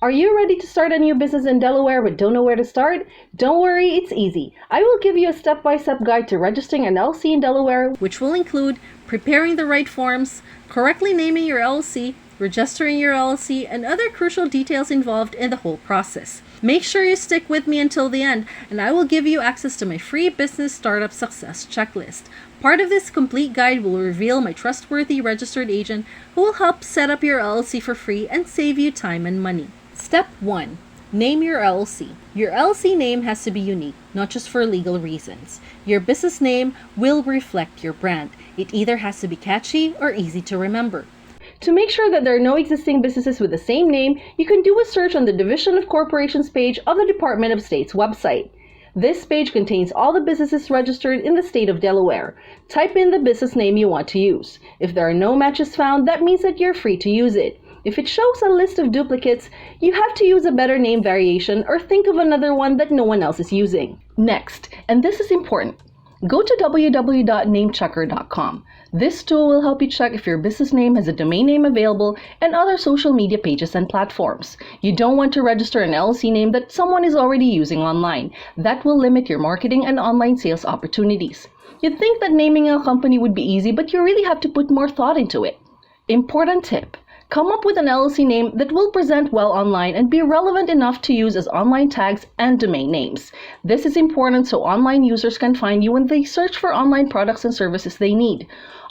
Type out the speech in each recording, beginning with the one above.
Are you ready to start a new business in Delaware but don't know where to start? Don't worry, it's easy. I will give you a step-by-step guide to registering an LLC in Delaware, which will include preparing the right forms, correctly naming your LLC, registering your LLC, and other crucial details involved in the whole process. Make sure you stick with me until the end, and I will give you access to my free business startup success checklist. Part of this complete guide will reveal my trustworthy registered agent who will help set up your LLC for free and save you time and money. Step 1. Name your LLC. Your LLC name has to be unique, not just for legal reasons. Your business name will reflect your brand. It either has to be catchy or easy to remember. To make sure that there are no existing businesses with the same name, you can do a search on the Division of Corporations page of the Department of State's website. This page contains all the businesses registered in the state of Delaware. Type in the business name you want to use. If there are no matches found, that means that you're free to use it. If it shows a list of duplicates, you have to use a better name variation or think of another one that no one else is using. Next, and this is important, go to www.namechecker.com. This tool will help you check if your business name has a domain name available and other social media pages and platforms. You don't want to register an LLC name that someone is already using online. That will limit your marketing and online sales opportunities. You'd think that naming a company would be easy, but you really have to put more thought into it. Important tip. Come up with an LLC name that will present well online and be relevant enough to use as online tags and domain names. This is important so online users can find you when they search for online products and services they need.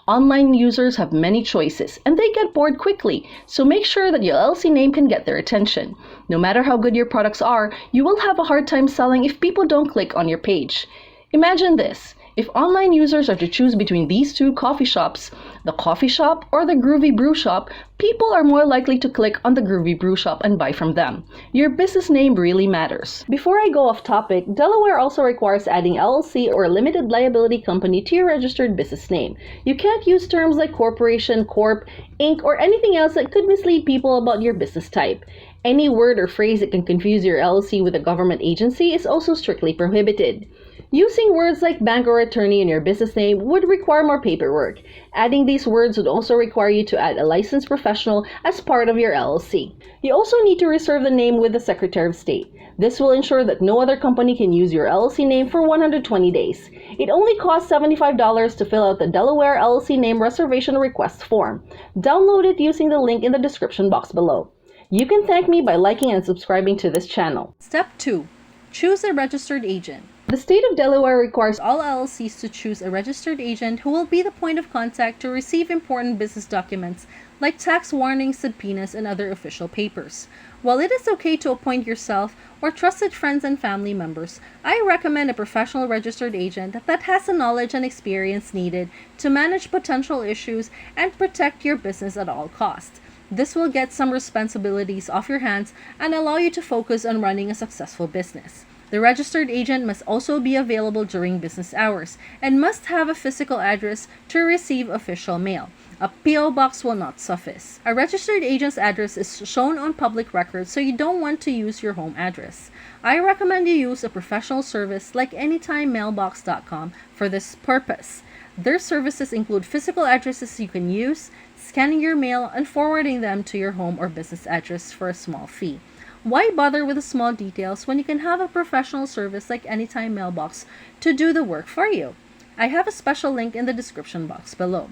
Online users have many choices and they get bored quickly, so make sure that your LLC name can get their attention. No matter how good your products are, you will have a hard time selling if people don't click on your page. Imagine this. If online users are to choose between these two coffee shops, the coffee shop or the Groovy Brew Shop, people are more likely to click on the Groovy Brew Shop and buy from them. Your business name really matters. Before I go off topic, Delaware also requires adding LLC or a limited liability company to your registered business name. You can't use terms like corporation, corp, inc, or anything else that could mislead people about your business type. Any word or phrase that can confuse your LLC with a government agency is also strictly prohibited. Using words like bank or attorney in your business name would require more paperwork. Adding these words would also require you to add a licensed professional as part of your LLC. You also need to reserve the name with the Secretary of State. This will ensure that no other company can use your LLC name for 120 days. It only costs $75 to fill out the Delaware LLC name reservation request form. Download it using the link in the description box below. You can thank me by liking and subscribing to this channel. Step 2. Choose a registered agent. The state of Delaware requires all LLCs to choose a registered agent who will be the point of contact to receive important business documents like tax warnings, subpoenas, and other official papers. While it is okay to appoint yourself or trusted friends and family members, I recommend a professional registered agent that has the knowledge and experience needed to manage potential issues and protect your business at all costs. This will get some responsibilities off your hands and allow you to focus on running a successful business. The registered agent must also be available during business hours and must have a physical address to receive official mail. A P.O. box will not suffice. A registered agent's address is shown on public records, so you don't want to use your home address. I recommend you use a professional service like AnytimeMailbox.com for this purpose. Their services include physical addresses you can use, scanning your mail, and forwarding them to your home or business address for a small fee. Why bother with the small details when you can have a professional service like Anytime Mailbox to do the work for you? I have a special link in the description box below.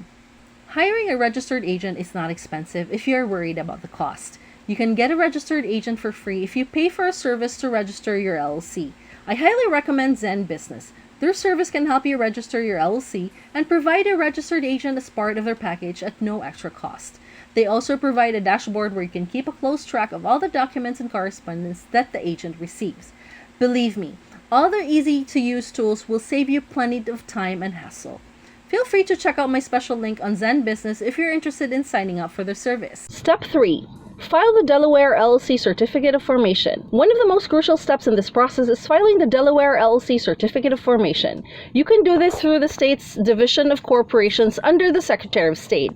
Hiring a registered agent is not expensive if you are worried about the cost. You can get a registered agent for free if you pay for a service to register your LLC. I highly recommend Zen Business. Their service can help you register your LLC and provide a registered agent as part of their package at no extra cost. They also provide a dashboard where you can keep a close track of all the documents and correspondence that the agent receives. Believe me, all their easy-to-use tools will save you plenty of time and hassle. Feel free to check out my special link on Zen Business if you're interested in signing up for their service. Step 3. File the Delaware LLC Certificate of Formation. One of the most crucial steps in this process is filing the Delaware LLC Certificate of Formation. You can do this through the state's Division of Corporations under the Secretary of State.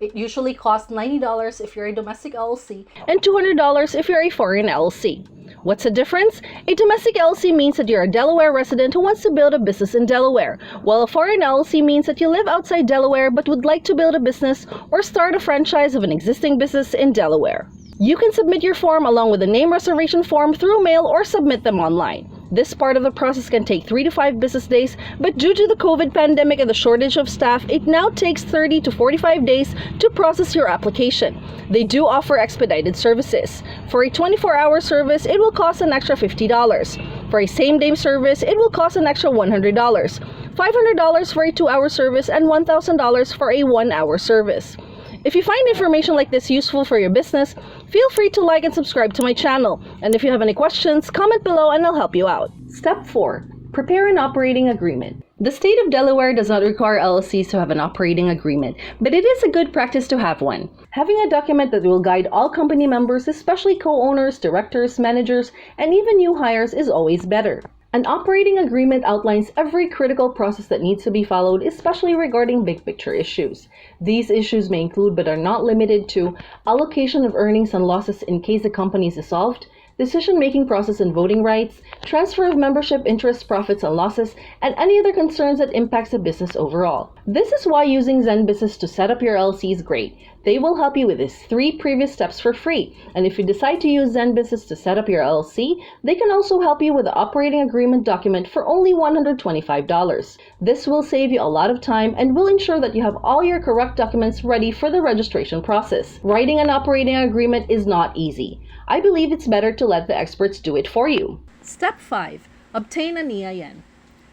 It usually costs $90 if you're a domestic LLC and $200 if you're a foreign LLC. What's the difference? A domestic LLC means that you're a Delaware resident who wants to build a business in Delaware, while a foreign LLC means that you live outside Delaware but would like to build a business or start a franchise of an existing business in Delaware. You can submit your form along with the name reservation form through mail or submit them online. This part of the process can take 3 to 5 business days, but due to the COVID pandemic and the shortage of staff, it now takes 30 to 45 days to process your application. They do offer expedited services. For a 24-hour service, it will cost an extra $50. For a same-day service, it will cost an extra $100. $500 for a 2-hour service and $1,000 for a 1-hour service. If you find information like this useful for your business, feel free to like and subscribe to my channel. And if you have any questions, comment below and I'll help you out. Step 4. Prepare an operating agreement. The state of Delaware does not require LLCs to have an operating agreement, but it is a good practice to have one. Having a document that will guide all company members, especially co-owners, directors, managers, and even new hires is always better. An operating agreement outlines every critical process that needs to be followed, especially regarding big picture issues. These issues may include, but are not limited to, allocation of earnings and losses in case the company is dissolved, decision-making process and voting rights, transfer of membership interests, profits and losses, and any other concerns that impacts the business overall. This is why using Zen Business to set up your LLC is great. They will help you with these 3 previous steps for free. And if you decide to use Zen Business to set up your LLC, they can also help you with the operating agreement document for only $125. This will save you a lot of time and will ensure that you have all your correct documents ready for the registration process. Writing an operating agreement is not easy. I believe it's better to let the experts do it for you. Step 5. Obtain an EIN.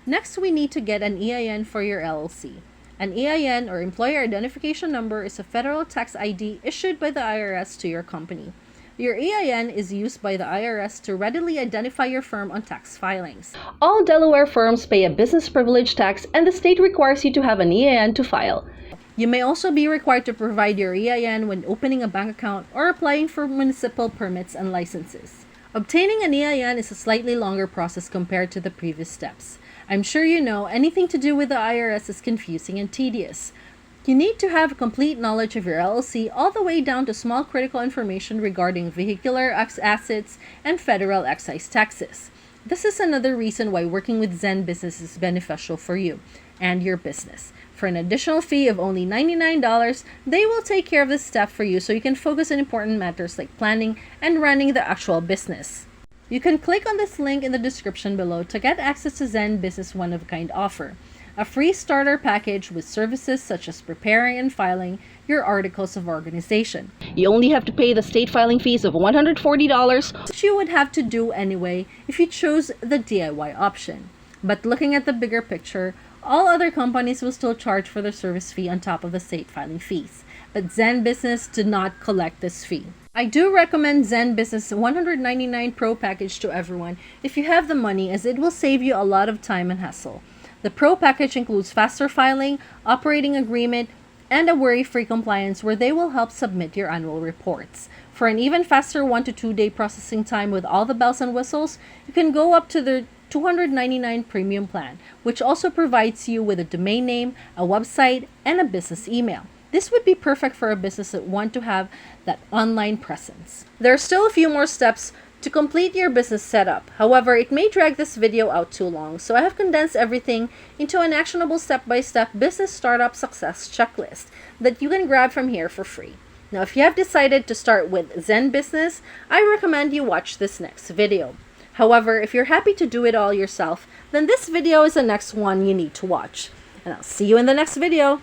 Next, we need to get an EIN for your LLC. An EIN, or Employer Identification Number, is a federal tax ID issued by the IRS to your company. Your EIN is used by the IRS to readily identify your firm on tax filings. All Delaware firms pay a business privilege tax, and the state requires you to have an EIN to file. You may also be required to provide your EIN when opening a bank account or applying for municipal permits and licenses. Obtaining an EIN is a slightly longer process compared to the previous steps. I'm sure you know anything to do with the IRS is confusing and tedious. You need to have complete knowledge of your LLC all the way down to small critical information regarding vehicular assets and federal excise taxes. This is another reason why working with Zen Business is beneficial for you and your business. For an additional fee of only $99, they will take care of this step for you so you can focus on important matters like planning and running the actual business. You can click on this link in the description below to get access to Zen Business one-of-a-kind offer, a free starter package with services such as preparing and filing your articles of organization. You only have to pay the state filing fees of $140, which you would have to do anyway if you chose the DIY option. But looking at the bigger picture, all other companies will still charge for their service fee on top of the state filing fees, but Zen Business did not collect this fee. I do recommend Zen Business 199 Pro package to everyone if you have the money, as it will save you a lot of time and hassle. The Pro package includes faster filing, operating agreement, and a worry-free compliance where they will help submit your annual reports. For an even faster 1 to 2 day processing time with all the bells and whistles, you can go up to the $299 premium plan, which also provides you with a domain name, a website, and a business email. This would be perfect for a business that want to have that online presence. There are still a few more steps to complete your business setup. However, it may drag this video out too long, so I have condensed everything into an actionable step-by-step business startup success checklist that you can grab from here for free. Now, if you have decided to start with Zen Business, I recommend you watch this next video. However, if you're happy to do it all yourself, then this video is the next one you need to watch. And I'll see you in the next video.